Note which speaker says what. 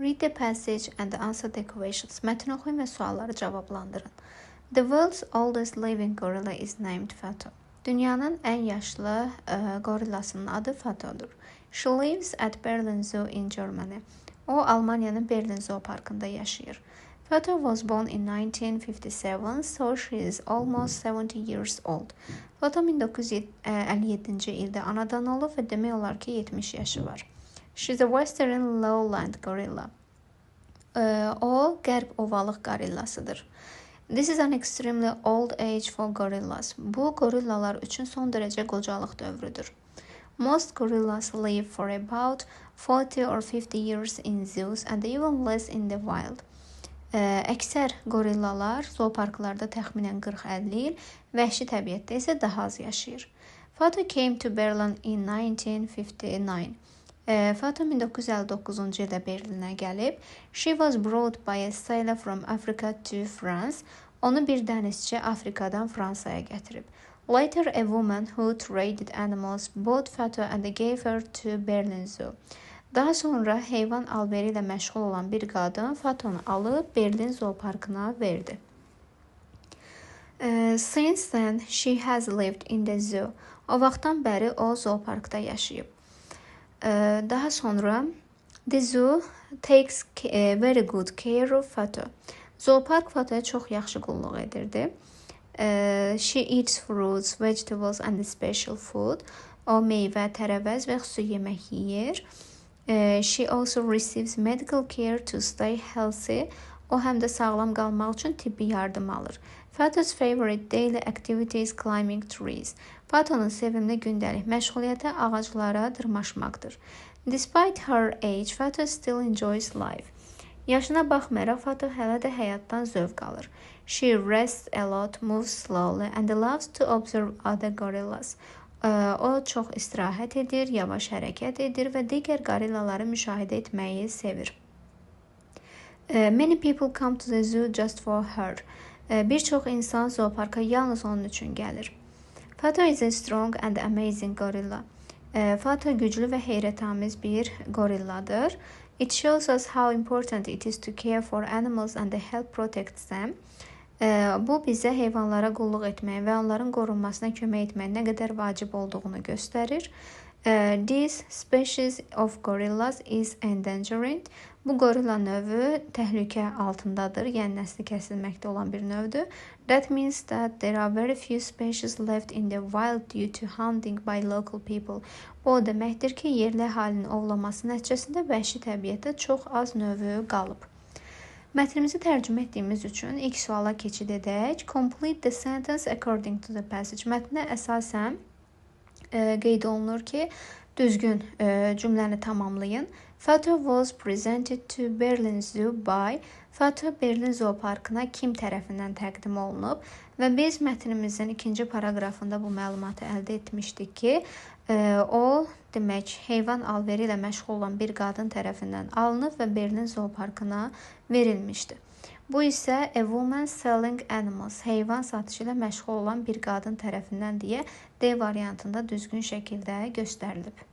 Speaker 1: Read the passage and answer the questions. Mətni oxuyun və sualları cavablandırın. The world's oldest living gorilla is named Fato. Dünyanın ən yaşlı gorillasının adı Fatodur. She lives at Berlin Zoo in Germany. O, Almaniyanın Berlin Zoo parkında yaşayır. Fato was born in 1957, so she is almost 70 years old. Fato 1957-ci ildə anadan olub və demək olar ki, 70 yaşı var. She's a western lowland gorilla. O, qərb ovalıq gorillasıdır. This is an extremely old age for gorillas. Bu, gorillalar üçün son dərəcə qocalıq dövrüdür. Most gorillas live for about 40 or 50 years in zoos and even less in the wild. Əksər gorillalar zooparklarda təxminən 40-50 il, vəhşi təbiətdə isə daha az yaşayır. Fato came to Berlin in 1959. Fato 1959-cu ildə Berlinə gəlib. She was brought by a sailor from Africa to France. Onu bir dənizçi Afrikadan Fransaya gətirib. Later, a woman who traded animals bought Fato and gave her to Berlin Zoo. Daha sonra heyvan alveri ilə məşğul olan bir qadın Fatonu alıb Berlin zooparkına verdi. Since then, she has lived in the zoo. O vaxtdan bəri o zooparkda yaşayıb. Daha sonra the zoo takes very good care of Fato. Zoopark Fatoya çox yaxşı qulluq edirdi. She eats fruits, vegetables and special food. O meyvə, tərəvəz və xüsusi yemək yeyir. She also receives medical care to stay healthy. O həm də sağlam qalmaq üçün tibbi yardım alır. Fato's favorite daily activity is climbing trees. Fatonun sevimli gündəlik məşğuliyyəti ağaclara dırmaşmaqdır. Despite her age, Fato still enjoys life. Yaşına baxmayaraq Fato hələ də həyatdan zövq alır. She rests a lot, moves slowly and loves to observe other gorillas. O çox istirahət edir, yavaş hərəkət edir və digər gorillaları müşahidə etməyi sevir. Many people come to the zoo just for her. Bir çox insan zooparka yalnız onun üçün gəlir. Fato is a strong and amazing gorilla. Fato güclü və heyrətamiz bir gorilladır. It shows us how important it is to care for animals and help protect them. Bu bizə heyvanlara qulluq etməyə və onların qorunmasına kömək etməyə nə qədər vacib olduğunu göstərir. This species of gorillas is endangered. Bu gorilla növü təhlükə altındadır, yəni nəsli kəsilməkdə olan bir növdür. That means that there are very few species left in the wild due to hunting by local people. Bu o deməkdir ki, yerli əhalinin ovlaması nəticəsində vəhşi təbiətdə çox az növü qalıb. Mətnimizi tərcümə etdiyimiz üçün ilk suala keçid edək. Complete the sentence according to the passage. Mətnə əsasən qeyd olunur ki, düzgün cümləni tamamlayın. Fato was presented to Berlin Zoo by. Fato Berlin zooparkına kim tərəfindən təqdim olunub və biz mətnimizin ikinci paragrafında bu məlumatı əldə etmişdik ki, o, demək, heyvan alveri ilə məşğul olan bir qadın tərəfindən alınıb və Berlin zooparkına verilmişdi. Bu isə a woman selling animals, heyvan satışı ilə məşğul olan bir qadın tərəfindən deyə D variantında düzgün şəkildə göstərilib.